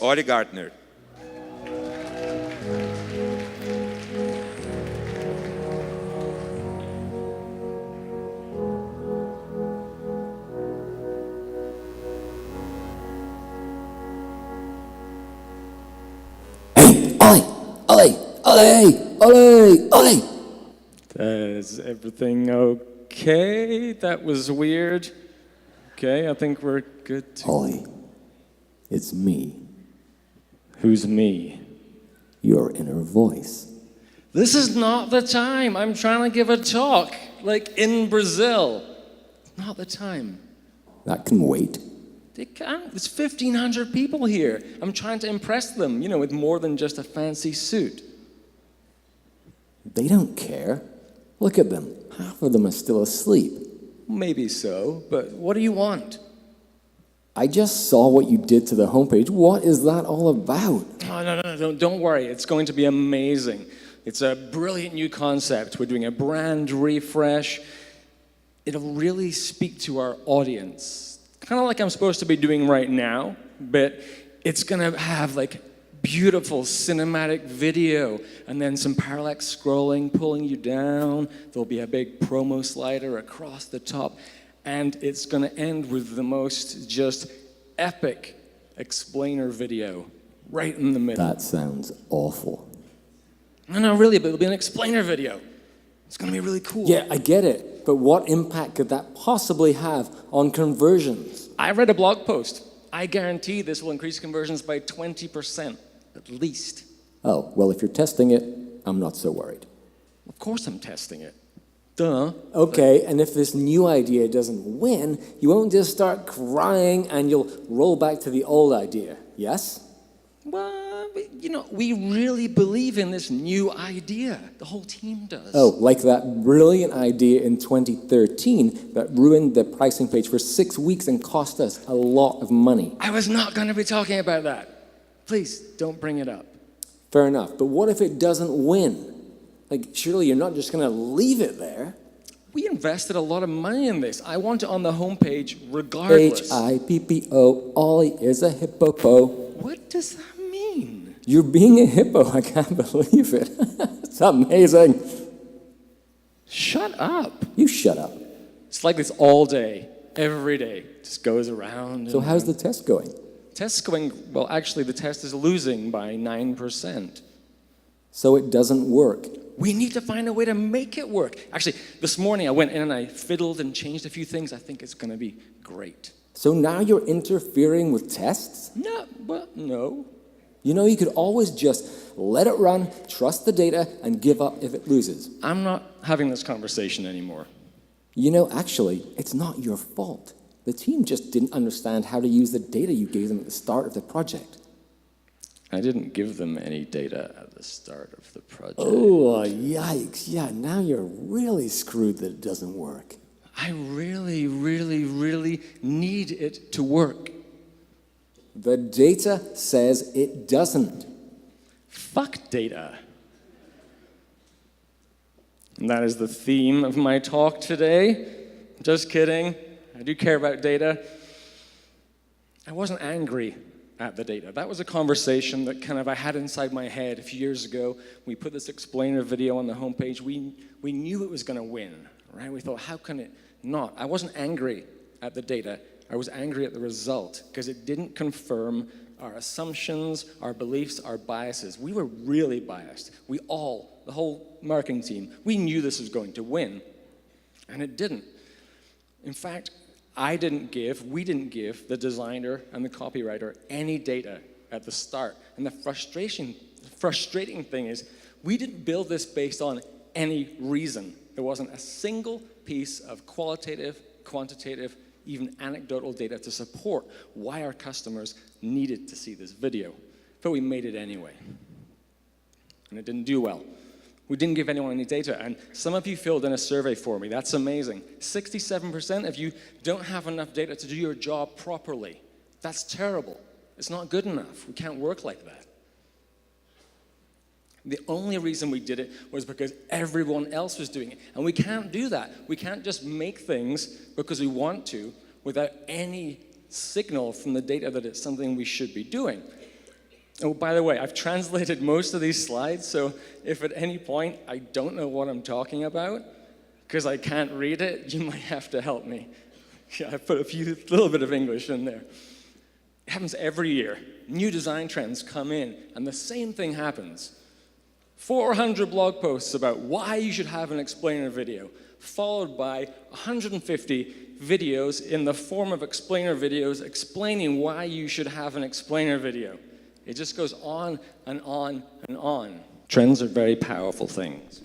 Olhe, Gardner. Ollie! Is everything okay? That was weird. Okay, I think we're good to... Ollie, it's me, Who's me? your inner voice. This is not the time. I'm trying to give a talk, like in Brazil. Not the time. That can wait. They can't. There's 1,500 people here. I'm trying to impress them, with more than just a fancy suit. They don't care. Look at them. Half of them are still asleep. Maybe so, but what do you want? I just saw what you did to the homepage. What is that all about? Oh, no, don't worry. It's going to be amazing. It's a brilliant new concept. We're doing a brand refresh. It'll really speak to our audience. Kind of like I'm supposed to be doing right now, but it's going to have like beautiful cinematic video and then some parallax scrolling pulling you down. There'll be a big promo slider across the top, and it's going to end with the most just epic explainer video right in the middle. That sounds awful. No, really, but it'll be an explainer video. It's going to be really cool. Yeah, I get it. But what impact could that possibly have on conversions? I read a blog post. I guarantee this will increase conversions by 20%, at least. Oh, well, if you're testing it, I'm not so worried. Of course I'm testing it. Duh. Okay, and if this new idea doesn't win, you won't just start crying and you'll roll back to the old idea, yes? Well, we really believe in this new idea. The whole team does. Oh, like that brilliant idea in 2013 that ruined the pricing page for 6 weeks and cost us a lot of money. I was not going to be talking about that. Please, don't bring it up. Fair enough, but what if it doesn't win? Like, surely you're not just going to leave it there. We invested a lot of money in this. I want it on the homepage regardless. Hippo, Ollie is a hippo. What does that mean? You're being a hippo, I can't believe it. It's amazing. Shut up. You shut up. It's like this all day, every day. Just goes around. So how's the test going? Test's going, well, actually the test is losing by 9%. So it doesn't work. We need to find a way to make it work. Actually, this morning I went in and I fiddled and changed a few things. I think it's going to be great. So now you're interfering with tests? No. You could always just let it run, trust the data, and give up if it loses. I'm not having this conversation anymore. Actually, it's not your fault. The team just didn't understand how to use the data you gave them at the start of the project. I didn't give them any data at the start of the project. Oh, yikes. Yeah, now you're really screwed that it doesn't work. I really, really, really need it to work. The data says it doesn't. Fuck data. And that is the theme of my talk today. Just kidding. I do care about data. I wasn't angry at the data. That was a conversation that I had inside my head a few years ago. We put this explainer video on the homepage. We knew it was going to win, right? We thought, how can it not? I wasn't angry at the data. I was angry at the result because it didn't confirm our assumptions, our beliefs, our biases. We were really biased. The whole marketing team, we knew this was going to win, and it didn't. In fact, we didn't give the designer and the copywriter any data at the start. And the frustrating thing is, we didn't build this based on any reason. There wasn't a single piece of qualitative, quantitative, even anecdotal data to support why our customers needed to see this video. But we made it anyway. And it didn't do well. We didn't give anyone any data, and some of you filled in a survey for me. That's amazing. 67% of you don't have enough data to do your job properly. That's terrible. It's not good enough. We can't work like that. The only reason we did it was because everyone else was doing it, and we can't do that. We can't just make things because we want to without any signal from the data that it's something we should be doing. Oh, by the way, I've translated most of these slides, so if at any point I don't know what I'm talking about, because I can't read it, you might have to help me. Yeah, I put a little bit of English in there. It happens every year. New design trends come in, and the same thing happens. 400 blog posts about why you should have an explainer video, followed by 150 videos in the form of explainer videos explaining why you should have an explainer video. It just goes on and on and on. Trends are very powerful things.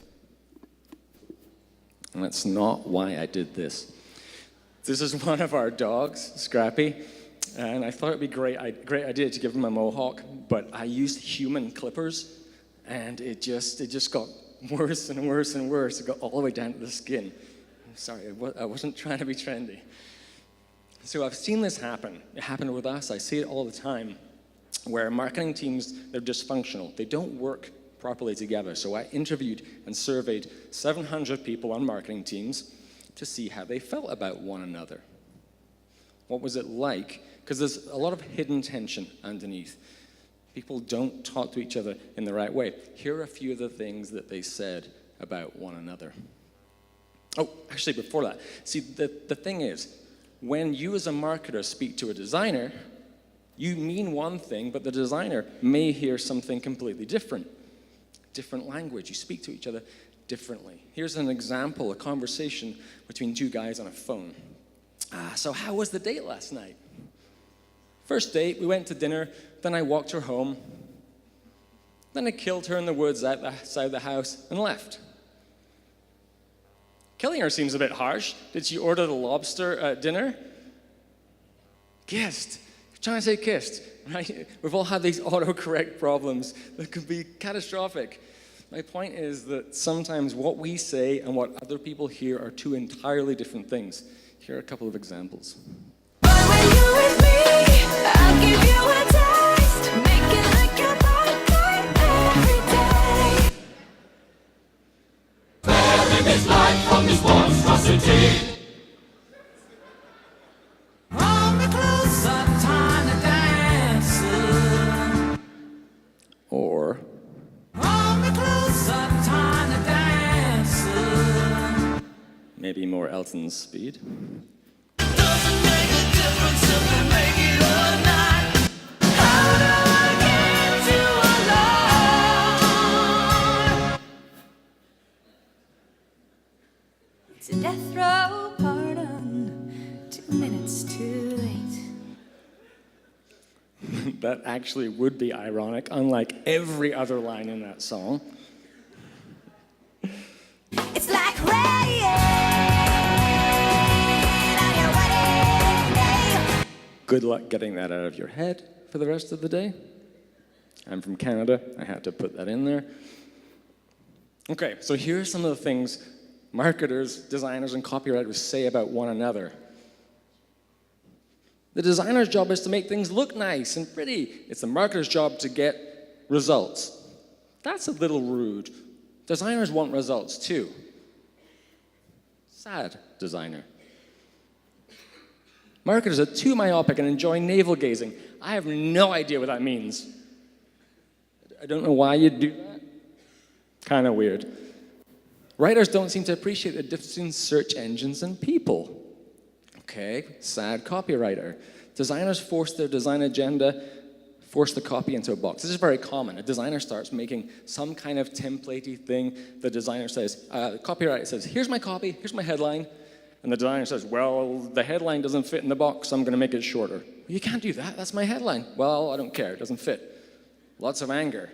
And that's not why I did this. This is one of our dogs, Scrappy, and I thought it'd be a great idea to give him a mohawk, but I used human clippers, and it just got worse and worse and worse. It got all the way down to the skin. I'm sorry, I wasn't trying to be trendy. So I've seen this happen. It happened with us. I see it all the time, where marketing teams, they're dysfunctional. They don't work properly together. So I interviewed and surveyed 700 people on marketing teams to see how they felt about one another. What was it like? Because there's a lot of hidden tension underneath. People don't talk to each other in the right way. Here are a few of the things that they said about one another. Oh, actually, before that, see, the thing is, when you as a marketer speak to a designer, you mean one thing, but the designer may hear something completely different. Different language. You speak to each other differently. Here's an example, a conversation between two guys on a phone. So how was the date last night? First date, we went to dinner, then I walked her home. Then I killed her in the woods outside the house and left. Killing her seems a bit harsh. Did she order the lobster at dinner? Kissed. You're trying to say kissed, right? We've all had these autocorrect problems that could be catastrophic. My point is that sometimes what we say and what other people hear are two entirely different things. Here are a couple of examples. But when you're with me, I'll give you a taste. Make it like your popcorn every day. Sparing his life from this monstrosity. Hold me closer, tiny dancer. Or, Hold me closer, tiny dancer. maybe more Elton's speed. Doesn't make a difference if we make it or not. How do I get you alone? It's a death row pardon, 2 minutes too late. That actually would be ironic, unlike every other line in that song. It's like rain on your wedding day. Good luck getting that out of your head for the rest of the day. I'm from Canada. I had to put that in there. Okay, so here are some of the things marketers, designers, and copywriters say about one another. The designer's job is to make things look nice and pretty. It's the marketer's job to get results. That's a little rude. Designers want results too. Sad designer. Marketers are too myopic and enjoy navel gazing. I have no idea what that means. I don't know why you'd do that. Kind of weird. Writers don't seem to appreciate the difference between search engines and people. Okay, sad copywriter. Designers force their design agenda, force the copy into a box. This is very common. A designer starts making some kind of template-y thing. The designer says, the copywriter says, here's my copy, here's my headline. And the designer says, well, the headline doesn't fit in the box, so I'm going to make it shorter. You can't do that. That's my headline. Well, I don't care. It doesn't fit. Lots of anger.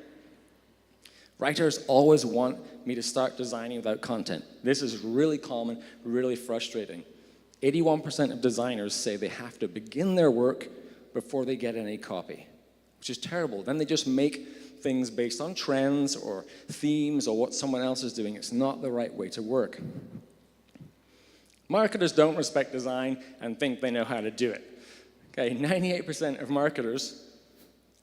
Writers always want me to start designing without content. This is really common, really frustrating. 81% of designers say they have to begin their work before they get any copy, which is terrible. Then they just make things based on trends or themes or what someone else is doing. It's not the right way to work. Marketers don't respect design and think they know how to do it. Okay, 98% of marketers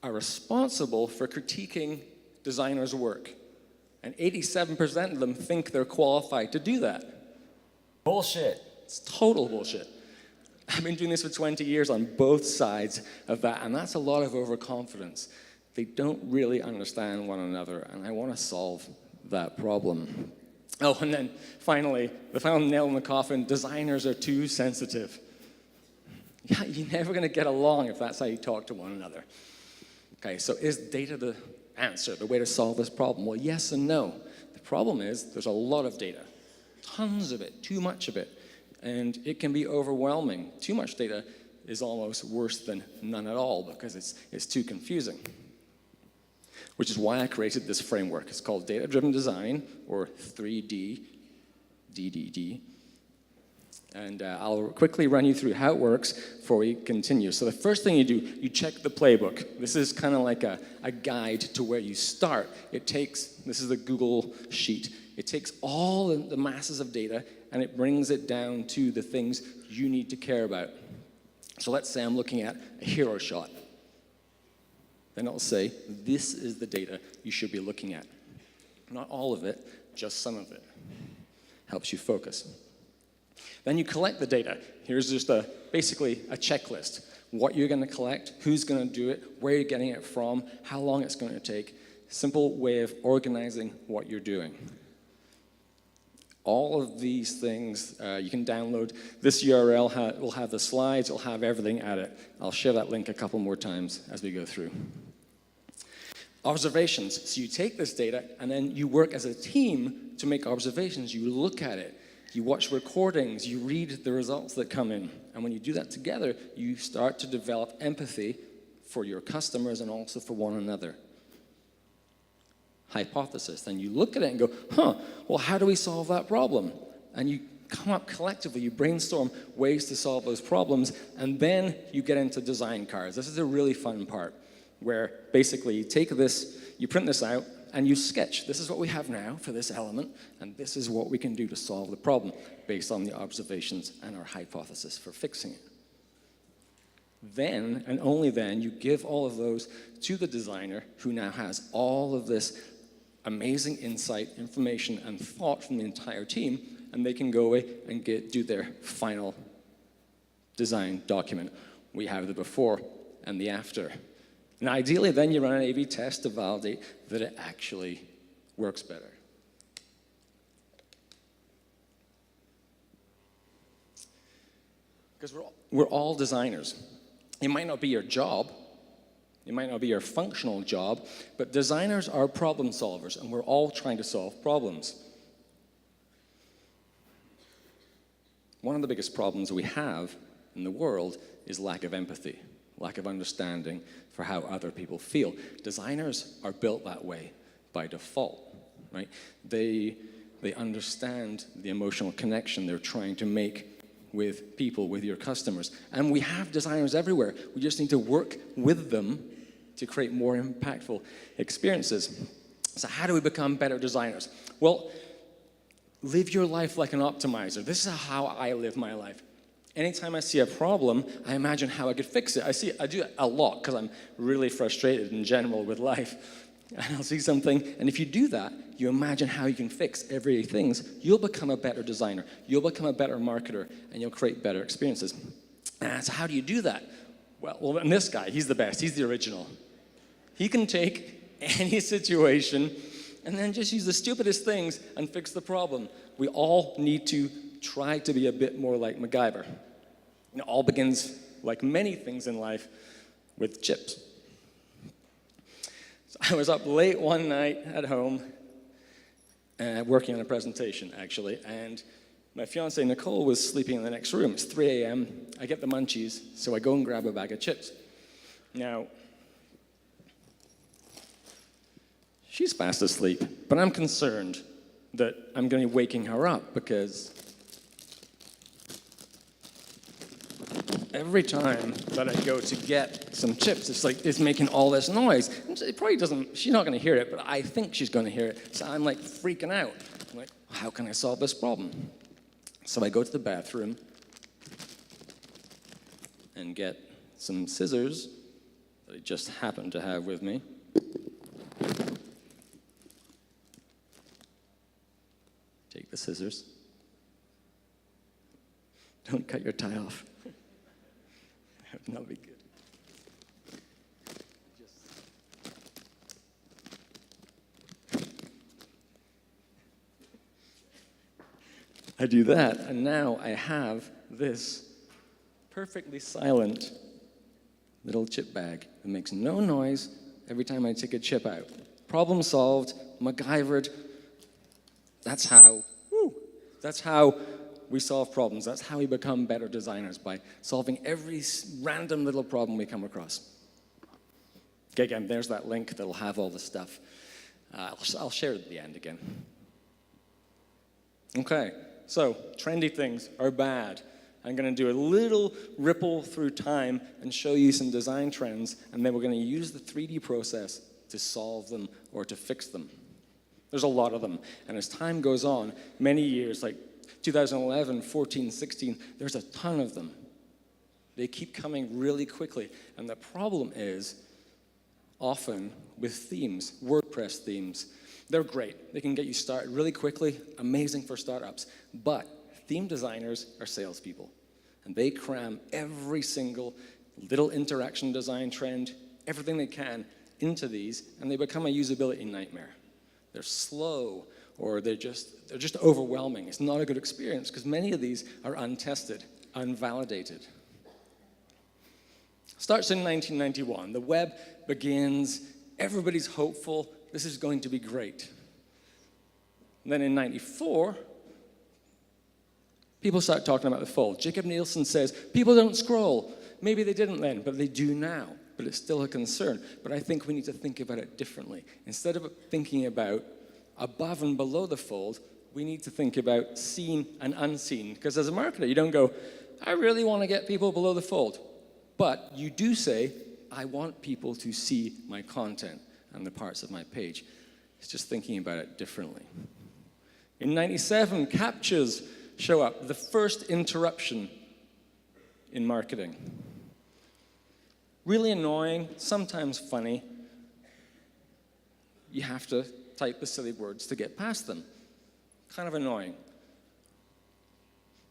are responsible for critiquing designers' work, and 87% of them think they're qualified to do that. Bullshit. It's total bullshit. I've been doing this for 20 years on both sides of that, and that's a lot of overconfidence. They don't really understand one another, and I want to solve that problem. Oh, and then finally, the final nail in the coffin, designers are too sensitive. Yeah, you're never going to get along if that's how you talk to one another. Okay, so is data the answer, the way to solve this problem? Well, yes and no. The problem is there's a lot of data, tons of it, too much of it, and it can be overwhelming. Too much data is almost worse than none at all because it's too confusing. Which is why I created this framework. It's called Data-Driven Design, or 3D, DDD. And I'll quickly run you through how it works before we continue. So the first thing you do, you check the playbook. This is kind of like a guide to where you start. This is the Google sheet. It takes all the masses of data and it brings it down to the things you need to care about. So let's say I'm looking at a hero shot. Then I'll say, this is the data you should be looking at. Not all of it, just some of it. Helps you focus. Then you collect the data. Here's just basically a checklist. What you're going to collect, who's going to do it, where you're getting it from, how long it's going to take. Simple way of organizing what you're doing. All of these things you can download. This URL will have the slides, it'll have everything at it. I'll share that link a couple more times as we go through. Observations. So you take this data and then you work as a team to make observations. You look at it, you watch recordings, you read the results that come in. And when you do that together, you start to develop empathy for your customers and also for one another. Hypothesis. Then you look at it and go, well, how do we solve that problem? And you come up collectively, you brainstorm ways to solve those problems, and then you get into design cards. This is a really fun part, where basically you take this, you print this out, and you sketch. This is what we have now for this element, and this is what we can do to solve the problem based on the observations and our hypothesis for fixing it. Then, and only then, you give all of those to the designer who now has all of this amazing insight, information, and thought from the entire team, and they can go away and do their final design document. We have the before and the after. And ideally, then you run an A/B test to validate that it actually works better. Because we're all designers. It might not be your job, it might not be your functional job, but designers are problem solvers, and we're all trying to solve problems. One of the biggest problems we have in the world is lack of empathy, lack of understanding for how other people feel. Designers are built that way by default, right? They understand the emotional connection they're trying to make with people, with your customers. And we have designers everywhere. We just need to work with them to create more impactful experiences. So how do we become better designers? Well, live your life like an optimizer. This is how I live my life. Anytime I see a problem, I imagine how I could fix it. I do it a lot because I'm really frustrated in general with life. And I'll see something, and if you do that, you imagine how you can fix everything. You'll become a better designer. You'll become a better marketer, and you'll create better experiences. So how do you do that? Well, and this guy, he's the best. He's the original. He can take any situation and then just use the stupidest things and fix the problem. We all need to try to be a bit more like MacGyver. It all begins, like many things in life, with chips. So I was up late one night at home, working on a presentation, actually, and my fiancée, Nicole, was sleeping in the next room. It's 3 a.m. I get the munchies, so I go and grab a bag of chips. Now, she's fast asleep, but I'm concerned that I'm going to be waking her up because every time that I go to get some chips, it's making all this noise. It probably doesn't, she's not going to hear it, but I think she's going to hear it. So I'm like freaking out. I'm like, how can I solve this problem? So I go to the bathroom and get some scissors that I just happen to have with me. Take the scissors. Don't cut your tie off. That would not be good. I do that, and now I have this perfectly silent little chip bag that makes no noise every time I take a chip out. Problem solved, MacGyvered. That's how we solve problems. That's how we become better designers, by solving every random little problem we come across. Okay, again, there's that link that'll have all the stuff. I'll share it at the end again. Okay, so trendy things are bad. I'm going to do a little ripple through time and show you some design trends, and then we're going to use the 3D process to solve them or to fix them. There's a lot of them, and as time goes on, many years, like 2011, 14, 16, there's a ton of them. They keep coming really quickly, and the problem is often with themes, WordPress themes. They're great. They can get you started really quickly, amazing for startups, but theme designers are salespeople, and they cram every single little interaction design trend, everything they can, into these, and they become a usability nightmare. They're slow, or they're just overwhelming. It's not a good experience, because many of these are untested, unvalidated. Starts in 1991. The web begins. Everybody's hopeful. This is going to be great. And then in 94, people start talking about the fold. Jacob Nielsen says, people don't scroll. Maybe they didn't then, but they do now. But it's still a concern. But I think we need to think about it differently. Instead of thinking about above and below the fold, we need to think about seen and unseen. Because as a marketer, you don't go, I really want to get people below the fold. But you do say, I want people to see my content and the parts of my page. It's just thinking about it differently. In 97, captchas show up, the first interruption in marketing. Really annoying, sometimes funny. You have to type the silly words to get past them. Kind of annoying.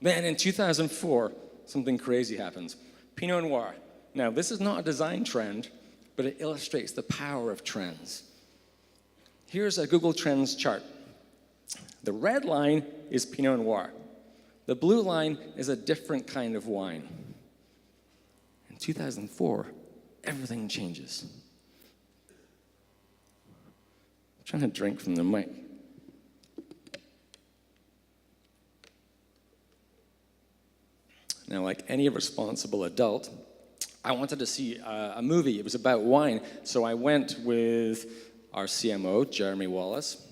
Then in 2004, something crazy happens. Pinot Noir. Now, this is not a design trend, but it illustrates the power of trends. Here's a Google Trends chart. The red line is Pinot Noir. The blue line is a different kind of wine. In 2004, everything changes. I'm trying to drink from the mic. Now, like any responsible adult, I wanted to see a movie. It was about wine, so I went with our CMO, Jeremy Wallace,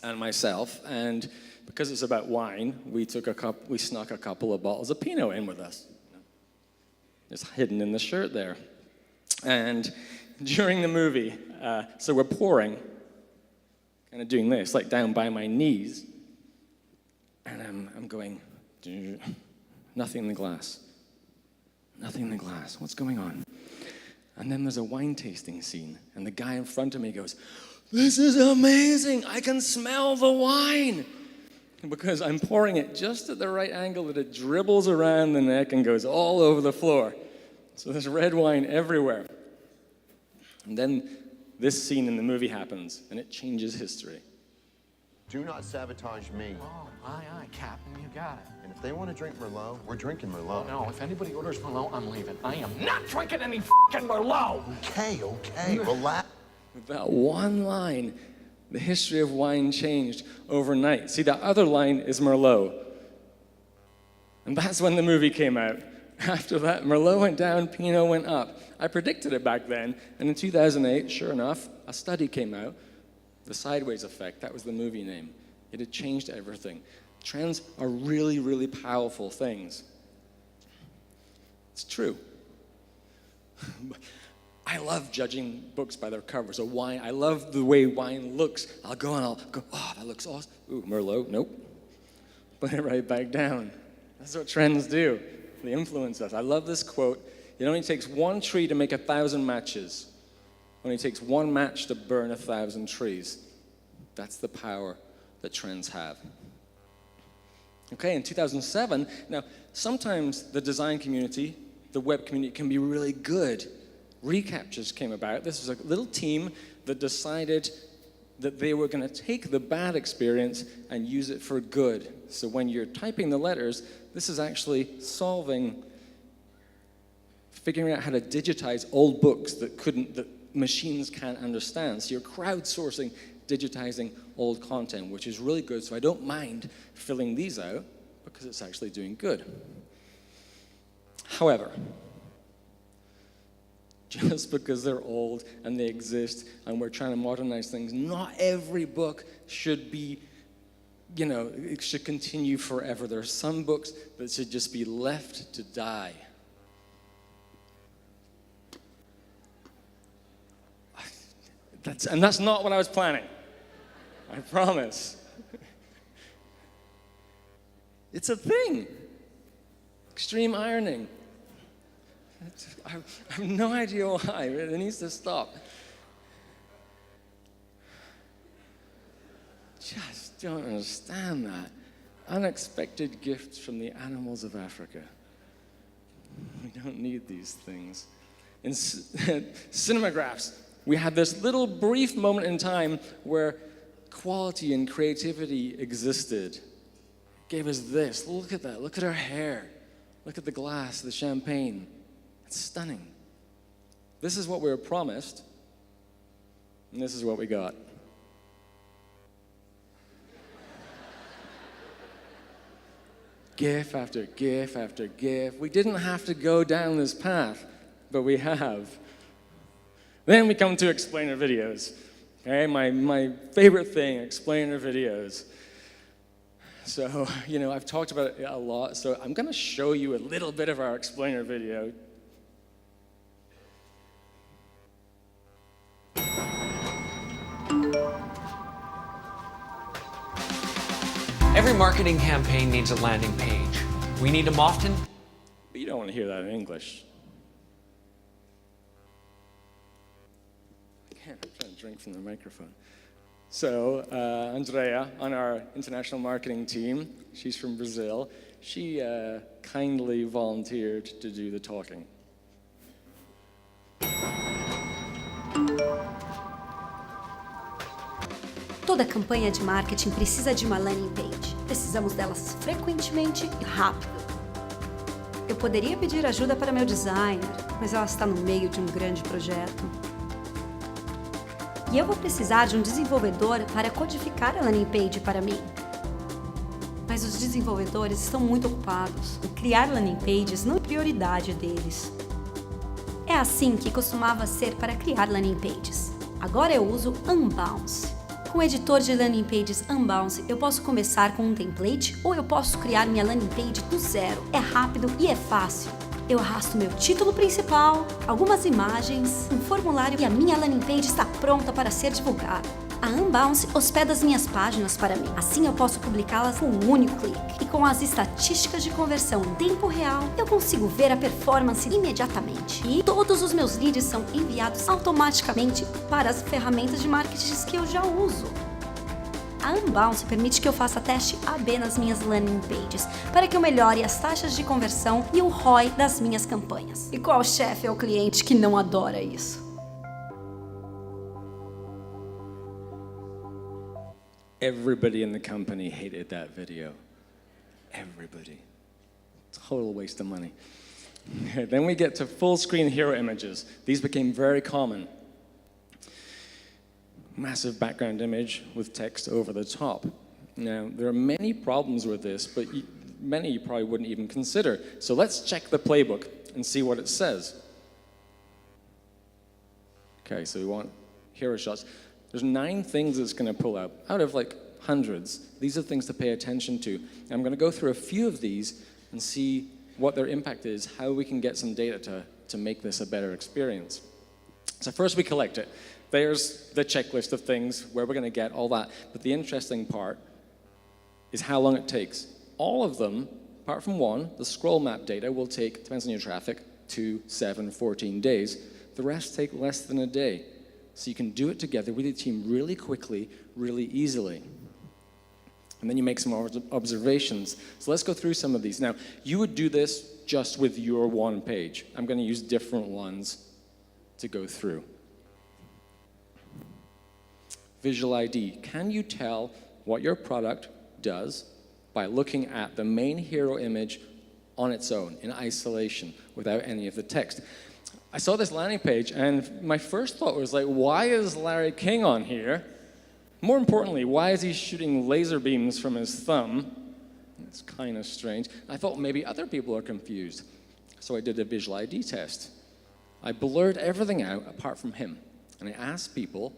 and myself, and because it's about wine, we snuck a couple of bottles of Pinot in with us. It's hidden in the shirt there. And during the movie, so we're pouring, kind of doing this, like down by my knees, and I'm going, nothing in the glass. Nothing in the glass. What's going on? And then there's a wine tasting scene, and the guy in front of me goes, this is amazing. I can smell the wine. Because I'm pouring it just at the right angle that it dribbles around the neck and goes all over the floor. So there's red wine everywhere. And then this scene in the movie happens, and it changes history. Do not sabotage me. Oh, aye, Captain, you got it. And if they want to drink Merlot, we're drinking Merlot. No, if anybody orders Merlot, I'm leaving. I am not drinking any f***ing Merlot! Okay, relax. With that one line, the history of wine changed overnight. See, that other line is Merlot. And that's when the movie came out. After that, Merlot went down, Pinot went up. I predicted it back then, and in 2008, sure enough, a study came out. The Sideways Effect, that was the movie name. It had changed everything. Trends are really, really powerful things. It's true. I love judging books by their covers. A wine, I love the way wine looks. I'll go, oh, that looks awesome. Ooh, Merlot, nope. Put it right back down. That's what trends do. They influence us. I love this quote. It only takes one tree to make 1,000 matches. It only takes one match to burn 1,000 trees. That's the power that trends have. Okay, in 2007, now sometimes the design community, the web community can be really good. Recaptchas came about. This was a little team that decided that they were going to take the bad experience and use it for good. So when you're typing the letters, this is actually figuring out how to digitize old books that machines can't understand. So you're crowdsourcing, digitizing old content, which is really good. So I don't mind filling these out because it's actually doing good. However, just because they're old and they exist and we're trying to modernize things, not every book should be, it should continue forever. There are some books that should just be left to die. That's not what I was planning. I promise. It's a thing. Extreme ironing. I have no idea why. It needs to stop. Just don't understand that. Unexpected gifts from the animals of Africa. We don't need these things. In cinemagraphs, we had this little brief moment in time where quality and creativity existed. It gave us this. Look at that. Look at her hair. Look at the glass, the champagne. It's stunning. This is what we were promised, and this is what we got. GIF after GIF after GIF. We didn't have to go down this path, but we have. Then we come to explainer videos. Okay, my favorite thing, explainer videos. So, I've talked about it a lot, so I'm going to show you a little bit of our explainer video. Every marketing campaign needs a landing page. We need them often. But you don't want to hear that in English. I'm trying to drink from the microphone. So, Andrea, on our international marketing team, she's from Brazil, she kindly volunteered to do the talking. Toda campanha de marketing precisa de uma landing page. Precisamos delas frequentemente e rápido. Eu poderia pedir ajuda para meu designer, mas ela está no meio de um grande projeto. E eu vou precisar de um desenvolvedor para codificar a landing page para mim. Mas os desenvolvedores estão muito ocupados e criar landing pages não é prioridade deles. É assim que costumava ser para criar landing pages. Agora eu uso Unbounce. Com o editor de landing pages Unbounce, eu posso começar com um template ou eu posso criar minha landing page do zero. É rápido e é fácil. Eu arrasto meu título principal, algumas imagens, um formulário e a minha landing page está pronta para ser divulgada. A Unbounce hospeda as minhas páginas para mim. Assim eu posso publicá-las com um único clique. E com as estatísticas de conversão em tempo real, eu consigo ver a performance imediatamente. E todos os meus leads são enviados automaticamente para as ferramentas de marketing que eu já uso. A Unbounce permite que eu faça teste AB nas minhas landing pages, para que eu melhore as taxas de conversão e o ROI das minhas campanhas. E qual chefe é o cliente que não adora isso? Everybody in the company hated that video. Everybody. Total waste of money. Then we get to full screen hero images. These became very common. Massive background image with text over the top. Now, there are many problems with this, but many you probably wouldn't even consider. So let's check the playbook and see what it says. Okay, so we want hero shots. There's 9 things it's going to pull up out of like hundreds. These are things to pay attention to. And I'm going to go through a few of these and see what their impact is, how we can get some data to make this a better experience. So first we collect it. There's the checklist of things, where we're going to get all that. But the interesting part is how long it takes. All of them, apart from one, the scroll map data will take, depends on your traffic, 2, 7, 14 days. The rest take less than a day. So you can do it together with your team really quickly, really easily. And then you make some observations. So let's go through some of these. Now, you would do this just with your one page. I'm going to use different ones to go through. visual ID. Can you tell what your product does by looking at the main hero image on its own, in isolation, without any of the text? I saw this landing page, and my first thought was like, why is Larry King on here? More importantly, why is he shooting laser beams from his thumb? It's kind of strange. I thought maybe other people are confused. So I did a visual ID test. I blurred everything out apart from him. And I asked people,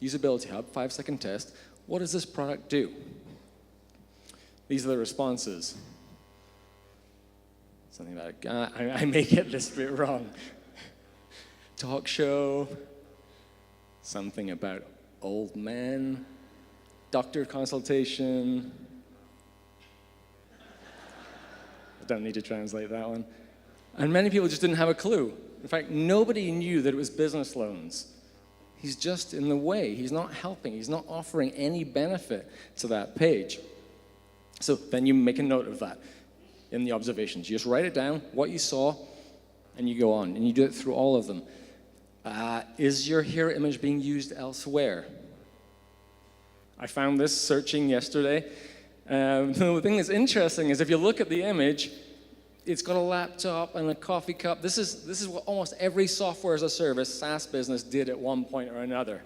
Usability Hub, 5-second test, what does this product do? These are the responses. Something like, I may get this bit wrong. Talk show, something about old men, doctor consultation. I don't need to translate that one. And many people just didn't have a clue. In fact, nobody knew that it was business loans. He's just in the way. He's not helping. He's not offering any benefit to that page. So then you make a note of that in the observations. You just write it down, what you saw, and you go on. And you do it through all of them. Is your hero image being used elsewhere? I found this searching yesterday. The thing that's interesting is if you look at the image, it's got a laptop and a coffee cup. This is what almost every software as a service SaaS business did at one point or another.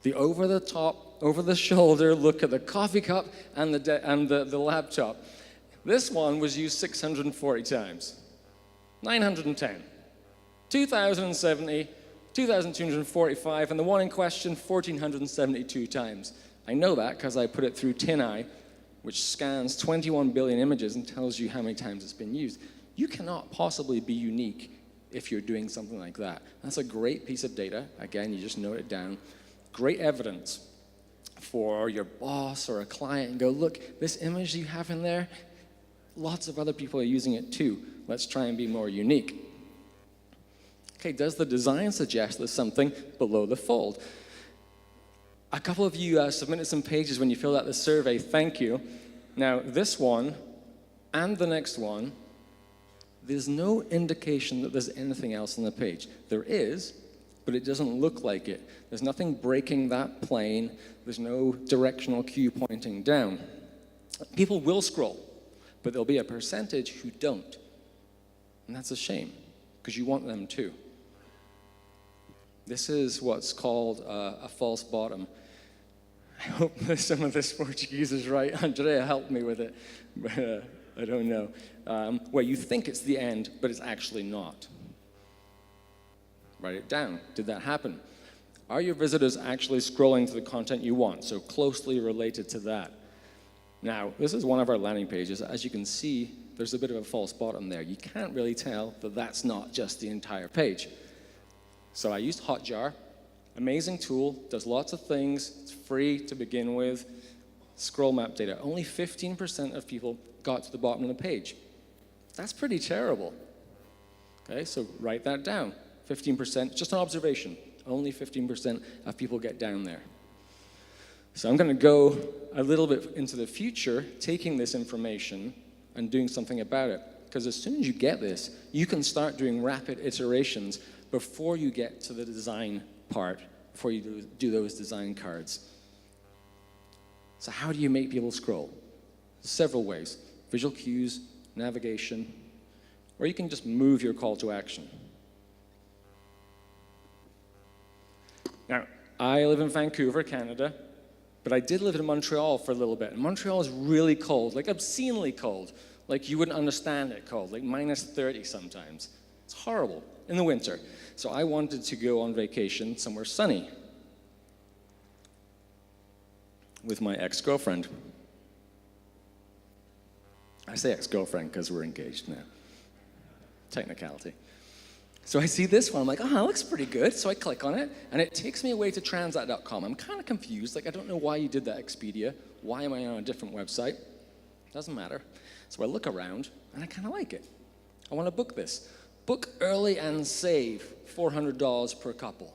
The over-the-top, over-the-shoulder look at the coffee cup and the laptop. This one was used 640 times, 910, 2,070, 2,245, and the one in question 1,472 times. I know that because I put it through TinEye, which scans 21 billion images and tells you how many times it's been used. You cannot possibly be unique if you're doing something like that. That's a great piece of data. Again, you just note it down. Great evidence for your boss or a client and go, look, this image you have in there, lots of other people are using it too. Let's try and be more unique. Okay, does the design suggest there's something below the fold? A couple of you submitted some pages when you filled out the survey. Thank you. Now, this one and the next one, there's no indication that there's anything else on the page. There is, but it doesn't look like it. There's nothing breaking that plane. There's no directional cue pointing down. People will scroll, but there'll be a percentage who don't. And that's a shame, because you want them to. This is what's called a false bottom. I hope that some of this Portuguese is right. Andrea helped me with it, but I don't know. Where you think it's the end, but it's actually not. Write it down. Did that happen? Are your visitors actually scrolling to the content you want? So closely related to that. Now, this is one of our landing pages. As you can see, there's a bit of a false bottom there. You can't really tell that that's not just the entire page. So I used Hotjar. Amazing tool, does lots of things. It's free to begin with. Scroll map data. Only 15% of people got to the bottom of the page. That's pretty terrible. Okay, so write that down. 15%, just an observation. Only 15% of people get down there. So I'm going to go a little bit into the future, taking this information and doing something about it. Because as soon as you get this, you can start doing rapid iterations before you get to the design part, before you do those design cards. So how do you make people scroll? Several ways. Visual cues, navigation, or you can just move your call to action. Now, I live in Vancouver, Canada, but I did live in Montreal for a little bit. And Montreal is really cold, like obscenely cold. Like you wouldn't understand it cold, like minus 30 sometimes. It's horrible in the winter. So I wanted to go on vacation somewhere sunny with my ex-girlfriend. I say ex-girlfriend because we're engaged now. Technicality. So I see this one, I'm like, oh, that looks pretty good. So I click on it, and it takes me away to Transat.com. I'm kind of confused, like I don't know why you did that, Expedia. Why am I on a different website? Doesn't matter. So I look around, and I kind of like it. I want to book this. Book early and save $400 per couple.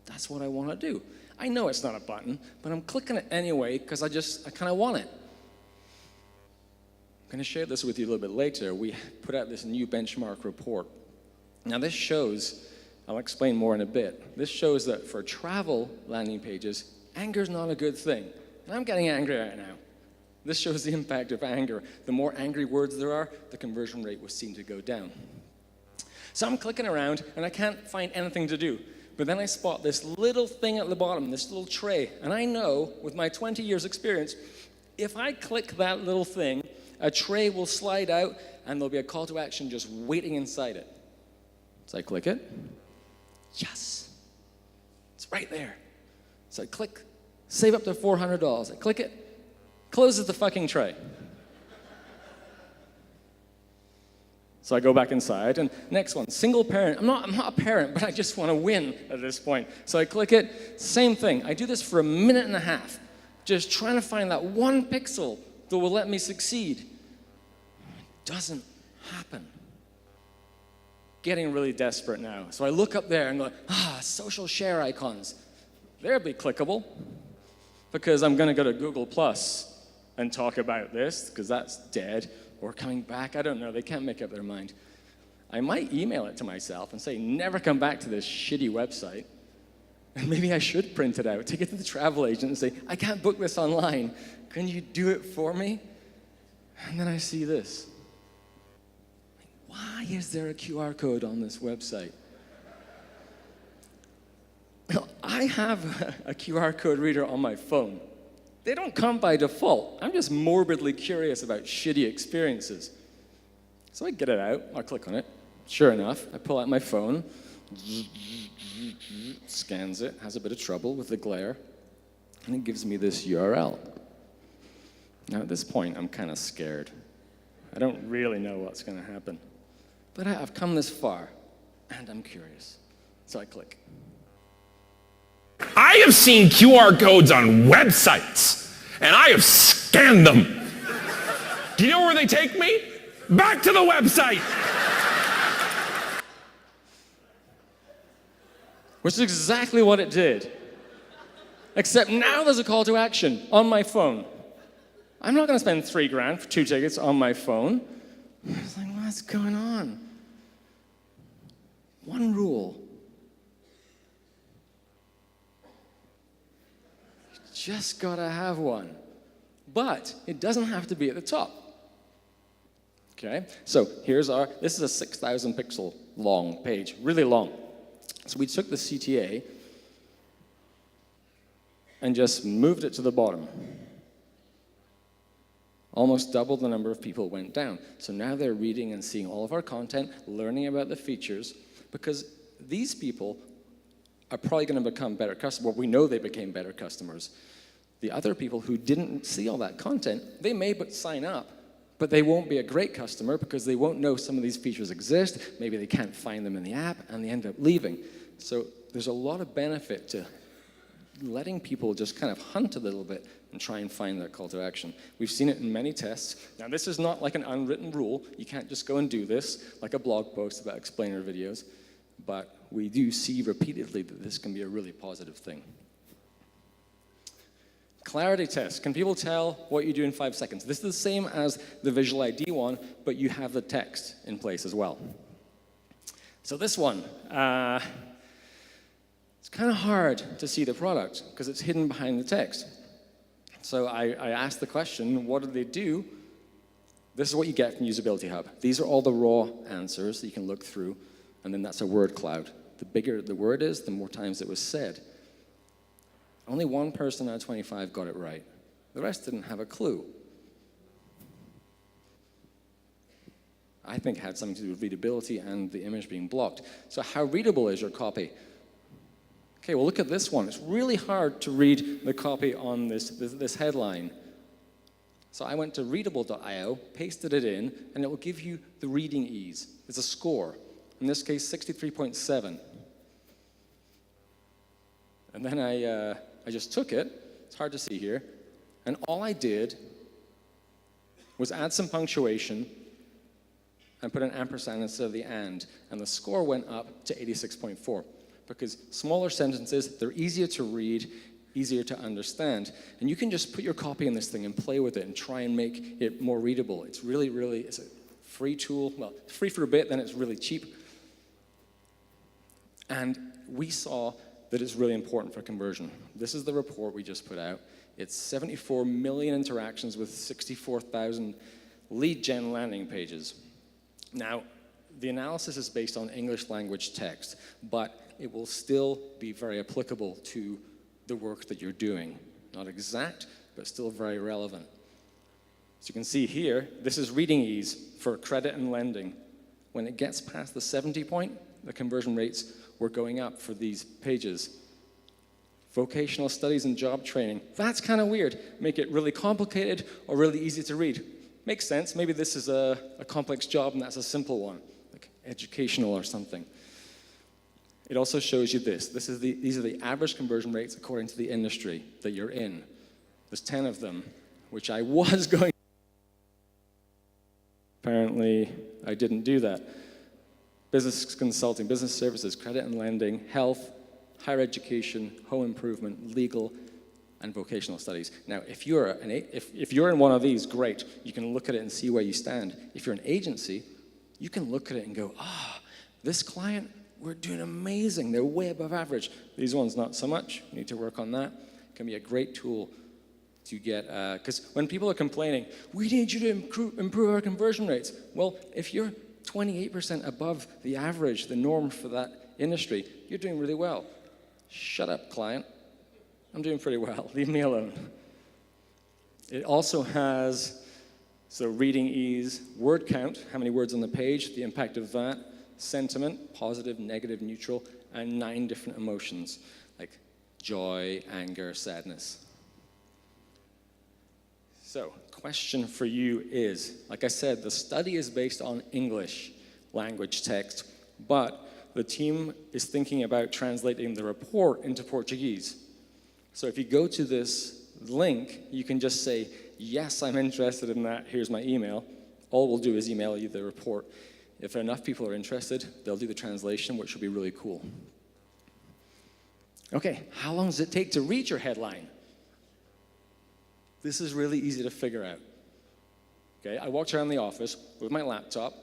That's what I want to do. I know it's not a button, but I'm clicking it anyway because I kind of want it. I'm going to share this with you a little bit later. We put out this new benchmark report. Now this shows, I'll explain more in a bit, this shows that for travel landing pages, Anger's not a good thing. And I'm getting angry right now. This shows the impact of anger. The more angry words there are, the conversion rate will seem to go down. So I'm clicking around, and I can't find anything to do. But then I spot this little thing at the bottom, this little tray. And I know, with my 20 years experience, if I click that little thing, a tray will slide out, and there'll be a call to action just waiting inside it. So I click it. Yes. It's right there. So I click, save up to $400. I click it, closes the fucking tray. So I go back inside, and next one, single parent. I'm not a parent, but I just want to win at this point. So I click it, same thing. I do this for a minute and a half, just trying to find that one pixel that will let me succeed. It doesn't happen. Getting really desperate now. So I look up there and go, social share icons. They'll be clickable, because I'm going to go to Google Plus and talk about this, because that's dead. Or coming back, I don't know, they can't make up their mind. I might email it to myself and say, never come back to this shitty website. And maybe I should print it out, take it to the travel agent and say, I can't book this online. Can you do it for me? And then I see this. Why is there a QR code on this website? I have a QR code reader on my phone. They don't come by default. I'm just morbidly curious about shitty experiences. So I get it out, I click on it. Sure enough, I pull out my phone, scans it, has a bit of trouble with the glare, and it gives me this URL. Now at this point, I'm kind of scared. I don't really know what's going to happen. But I've come this far, and I'm curious. So I click. I have seen QR codes on websites, and I have scanned them. Do you know where they take me? Back to the website. Which is exactly what it did. Except now there's a call to action on my phone. I'm not going to spend $3,000 for 2 tickets on my phone. I was like, what's going on? One rule. Just gotta have one. But it doesn't have to be at the top. Okay, so this is a 6,000 pixel long page, really long. So we took the CTA and just moved it to the bottom. Almost double the number of people went down. So now they're reading and seeing all of our content, learning about the features, because these people are probably going to become better customers. Well, we know they became better customers. The other people who didn't see all that content, they may sign up, but they won't be a great customer because they won't know some of these features exist. Maybe they can't find them in the app, and they end up leaving. So there's a lot of benefit to letting people just kind of hunt a little bit and try and find that call to action. We've seen it in many tests. Now, this is not like an unwritten rule. You can't just go and do this like a blog post about explainer videos. But we do see repeatedly that this can be a really positive thing. Clarity test. Can people tell what you do in 5 seconds? This is the same as the visual ID one, but you have the text in place as well. So this one, it's kind of hard to see the product because it's hidden behind the text. So I asked the question, what do they do? This is what you get from Usability Hub. These are all the raw answers that you can look through, and then that's a word cloud. The bigger the word is, the more times it was said. Only one person out of 25 got it right. The rest didn't have a clue. I think it had something to do with readability and the image being blocked. So how readable is your copy? Okay, well look at this one. It's really hard to read the copy on this headline. So I went to readable.io, pasted it in, and it will give you the reading ease. It's a score. In this case, 63.7. And then I just took it, it's hard to see here, and all I did was add some punctuation and put an ampersand instead of the and the score went up to 86.4. Because smaller sentences, they're easier to read, easier to understand. And you can just put your copy in this thing and play with it and try and make it more readable. It's really, it's a free tool. Well, it's free for a bit, then it's really cheap. And we saw that it's really important for conversion. This is the report we just put out. It's 74 million interactions with 64,000 lead gen landing pages. Now, the analysis is based on English language text, but it will still be very applicable to the work that you're doing. Not exact, but still very relevant. So you can see here, this is reading ease for credit and lending. When it gets past the 70 point, the conversion rates were going up for these pages. Vocational studies and job training, that's kind of weird. Make it really complicated or really easy to read. Makes sense, maybe this is a complex job and that's a simple one, like educational or something. It also shows you this. These are the average conversion rates according to the industry that you're in. There's 10 of them, which I was going. Apparently, I didn't do that. Business consulting, business services, credit and lending, health, higher education, home improvement, legal, and vocational studies. Now, if you're in one of these, great. You can look at it and see where you stand. If you're an agency, you can look at it and go, this client, we're doing amazing. They're way above average. These ones, not so much. We need to work on that. It can be a great tool to get, because when people are complaining, we need you to improve our conversion rates. Well, if you're 28% above the average, the norm for that industry, you're doing really well. Shut up, client. I'm doing pretty well. Leave me alone. It also has, reading ease, word count, how many words on the page, the impact of that, sentiment, positive, negative, neutral, and 9 different emotions, like joy, anger, sadness. So, question for you is, like I said, the study is based on English language text, but the team is thinking about translating the report into Portuguese. So if you go to this link, you can just say, yes, I'm interested in that, here's my email. All we'll do is email you the report. If enough people are interested, they'll do the translation, which will be really cool. Okay, how long does it take to read your headline? This is really easy to figure out. Okay, I walked around the office with my laptop.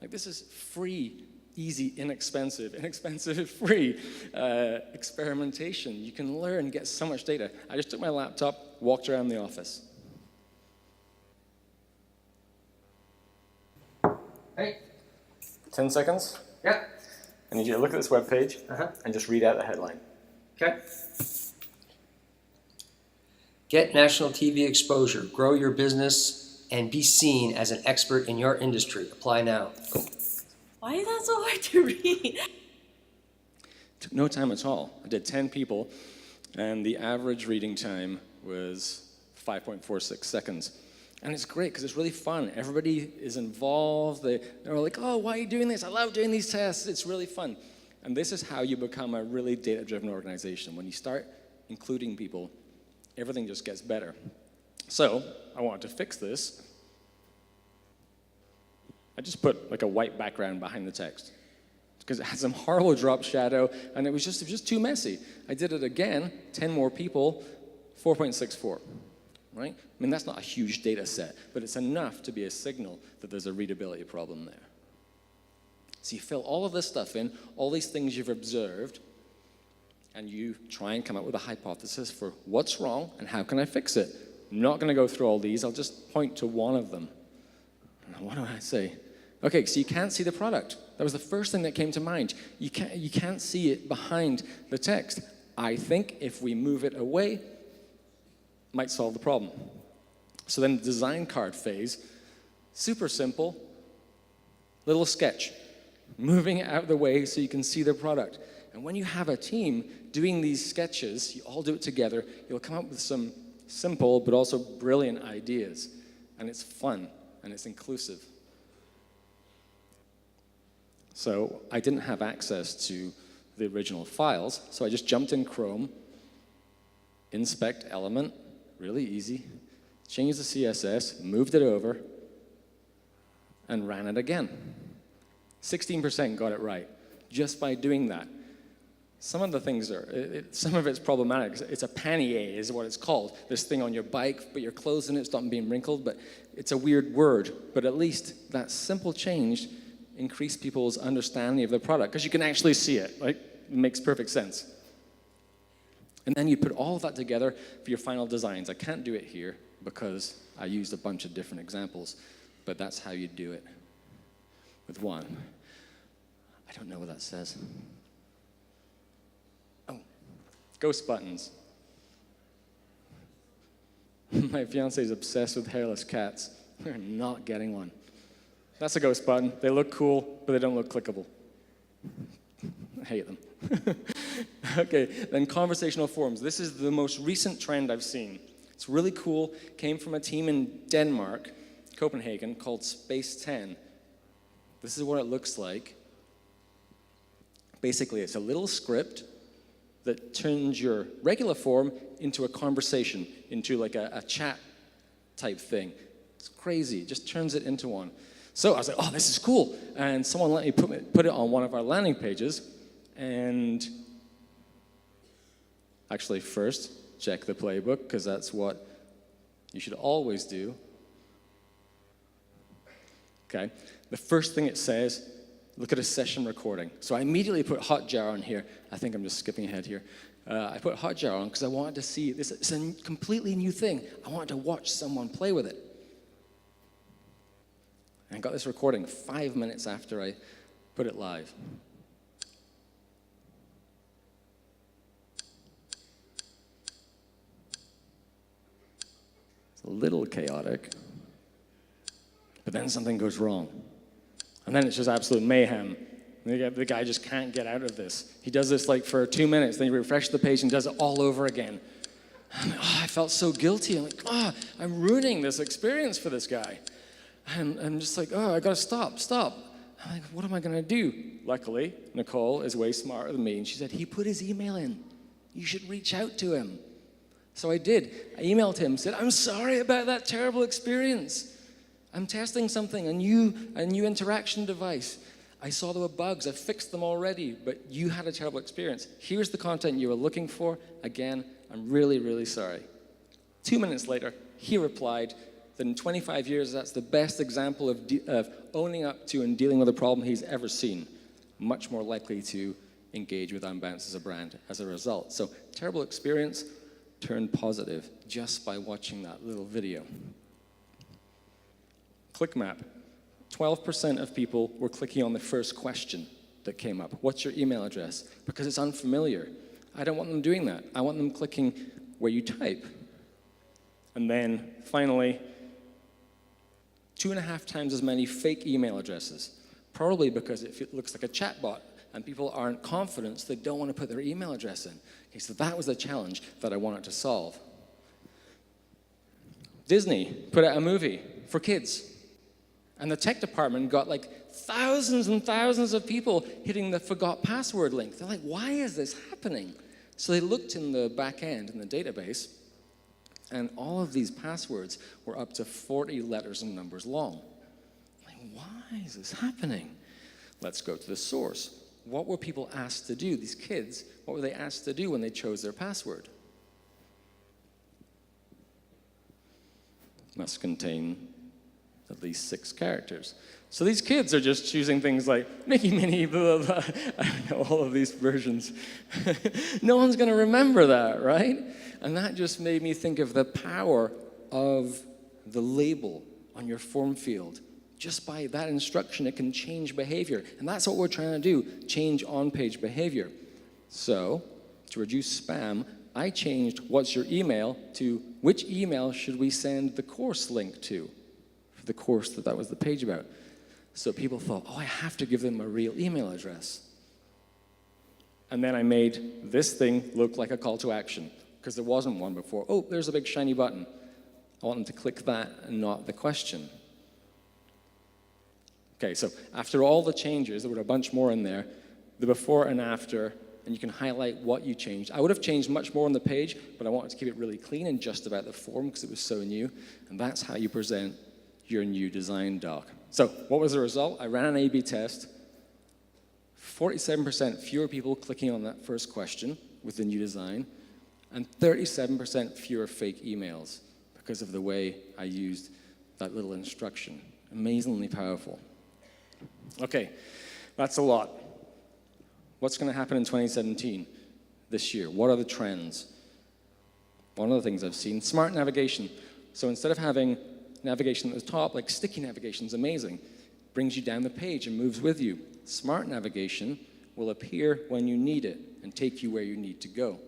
Like, this is free, easy, inexpensive, free experimentation. You can learn, get so much data. I just took my laptop, walked around the office. Hey. 10 seconds. Yeah. I need you to look at this webpage and just read out the headline. Okay. Get national TV exposure, grow your business, and be seen as an expert in your industry. Apply now. Cool. Why is that so hard to read? Took no time at all. I did 10 people, and the average reading time was 5.46 seconds. And it's great because it's really fun. Everybody is involved. They're like, oh, why are you doing this? I love doing these tests. It's really fun. And this is how you become a really data-driven organization. When you start including people, everything just gets better. So I wanted to fix this. I just put like a white background behind the text because it had some horrible drop shadow, and it was just too messy. I did it again, 10 more people, 4.64. Right? I mean, that's not a huge data set, but it's enough to be a signal that there's a readability problem there. So you fill all of this stuff in, all these things you've observed, and you try and come up with a hypothesis for what's wrong and how can I fix it. I'm not going to go through all these. I'll just point to one of them. What do I say? Okay, so you can't see the product. That was the first thing that came to mind. You can't see it behind the text. I think if we move it away, might solve the problem. So then the design card phase, super simple, little sketch, moving it out of the way so you can see the product. And when you have a team doing these sketches, you all do it together, you'll come up with some simple but also brilliant ideas. And it's fun and it's inclusive. So I didn't have access to the original files, so I just jumped in Chrome, inspect element, really easy, changed the CSS, moved it over, and ran it again. 16% got it right just by doing that. Some of the things some of it's problematic. It's a pannier is what it's called. This thing on your bike, but your clothes in it stop being wrinkled, but it's a weird word. But at least that simple change increased people's understanding of the product because you can actually see it, right? It makes perfect sense. And then you put all of that together for your final designs. I can't do it here because I used a bunch of different examples, but that's how you do it with one. I don't know what that says. Oh, ghost buttons. My fiance is obsessed with hairless cats. We're not getting one. That's a ghost button. They look cool, but they don't look clickable. I hate them. Okay, then conversational forums. This is the most recent trend I've seen. It's really cool. Came from a team in Denmark, Copenhagen, called Space 10. This is what it looks like. Basically, it's a little script that turns your regular form into a conversation, into like a chat type thing. It's crazy. It just turns it into one. So I was like, oh, this is cool. And someone let me put it on one of our landing pages. And actually, first, check the playbook, because that's what you should always do. Okay. The first thing it says, look at a session recording. So I immediately put Hotjar on here. I think I'm just skipping ahead here. I put Hotjar on because I wanted to see this. It's a completely new thing. I wanted to watch someone play with it. And I got this recording 5 minutes after I put it live. It's a little chaotic, but then something goes wrong. And then it's just absolute mayhem. The guy just can't get out of this. He does this like for 2 minutes, then he refreshes the page and does it all over again. I felt so guilty. I'm like, I'm ruining this experience for this guy. And I'm just like, I gotta stop. I'm like, what am I gonna do? Luckily, Nicole is way smarter than me, and she said, he put his email in. You should reach out to him. So I did. I emailed him, said, I'm sorry about that terrible experience. I'm testing something, a new interaction device. I saw there were bugs. I fixed them already, but you had a terrible experience. Here's the content you were looking for. Again, I'm really, really sorry. 2 minutes later, he replied that in 25 years, that's the best example of owning up to and dealing with a problem he's ever seen. Much more likely to engage with Unbounce as a brand as a result. So terrible experience turned positive just by watching that little video. ClickMap. 12% of people were clicking on the first question that came up. What's your email address? Because it's unfamiliar. I don't want them doing that. I want them clicking where you type. And then finally, 2.5 times as many fake email addresses. Probably because it looks like a chatbot and people aren't confident, so they don't want to put their email address in. Okay, so that was the challenge that I wanted to solve. Disney put out a movie for kids. And the tech department got like thousands and thousands of people hitting the forgot password link. They're like, why is this happening? So they looked in the back end, in the database, and all of these passwords were up to 40 letters and numbers long. Like, why is this happening? Let's go to the source. What were people asked to do? These kids, what were they asked to do when they chose their password? Must contain at least 6 characters. So these kids are just choosing things like Mickey, Minnie, blah, blah, blah. I don't know, all of these versions. No one's going to remember that, right? And that just made me think of the power of the label on your form field. Just by that instruction, it can change behavior. And that's what we're trying to do, change on-page behavior. So, to reduce spam, I changed what's your email to which email should we send the course link to? For the course that was the page about. So people thought, I have to give them a real email address. And then I made this thing look like a call to action, because there wasn't one before. Oh, there's a big shiny button. I want them to click that and not the question. Okay, so after all the changes, there were a bunch more in there, the before and after, and you can highlight what you changed. I would have changed much more on the page, but I wanted to keep it really clean and just about the form because it was so new, and that's how you present your new design doc. So what was the result? I ran an A/B test. 47% fewer people clicking on that first question with the new design, and 37% fewer fake emails because of the way I used that little instruction. Amazingly powerful. Okay, that's a lot. What's going to happen in 2017, this year? What are the trends? One of the things I've seen, smart navigation. So instead of having navigation at the top, like sticky navigation is amazing, brings you down the page and moves with you. Smart navigation will appear when you need it and take you where you need to go.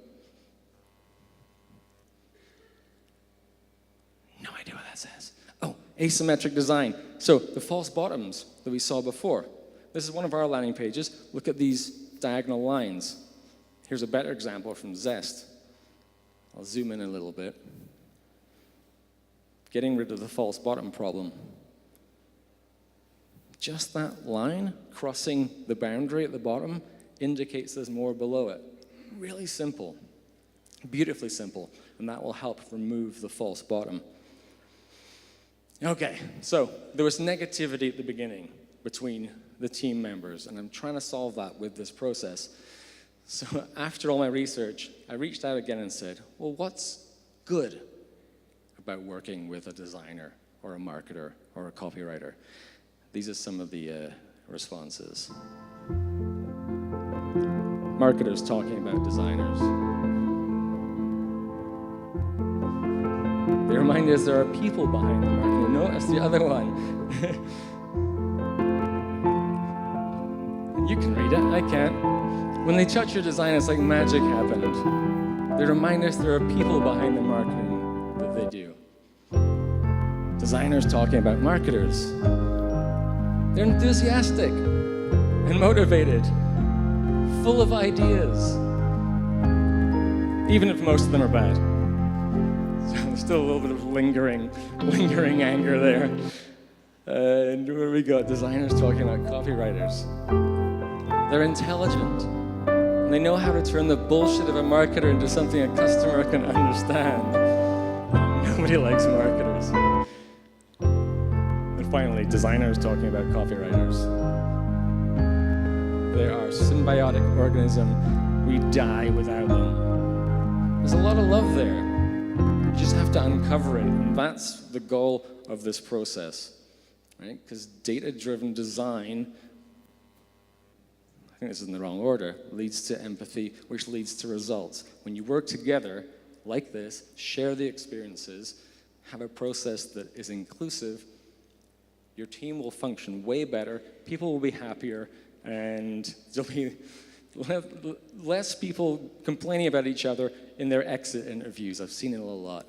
No idea what that says. Oh, asymmetric design. So the false bottoms that we saw before. This is one of our landing pages. Look at these diagonal lines. Here's a better example from Zest. I'll zoom in a little bit. Getting rid of the false bottom problem. Just that line crossing the boundary at the bottom indicates there's more below it. Really simple, beautifully simple, and that will help remove the false bottom. Okay, so there was negativity at the beginning between the team members, and I'm trying to solve that with this process. So after all my research, I reached out again and said, well, what's good about working with a designer or a marketer or a copywriter? These are some of the responses. Marketers talking about designers. They remind us there are people behind the marketing. Notice the other one. You can read it, I can't. When they touch your design, it's like magic happened. They remind us there are people behind the marketing that they do. Designers talking about marketers. They're enthusiastic and motivated, full of ideas, even if most of them are bad. So there's still a little bit of lingering anger there. And where we got designers talking about copywriters. They're intelligent, and they know how to turn the bullshit of a marketer into something a customer can understand. Nobody likes marketers. And finally, designers talking about copywriters. They are a symbiotic organism. We die without them. There's a lot of love there. You just have to uncover it, and that's the goal of this process, right? Because data-driven design, I think this is in the wrong order, leads to empathy, which leads to results. When you work together like this, share the experiences, have a process that is inclusive, your team will function way better, people will be happier, and there'll be less people complaining about each other in their exit interviews. I've seen it a lot.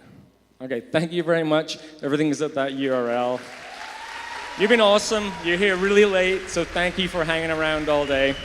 Okay, thank you very much. Everything is at that URL. You've been awesome. You're here really late, so thank you for hanging around all day.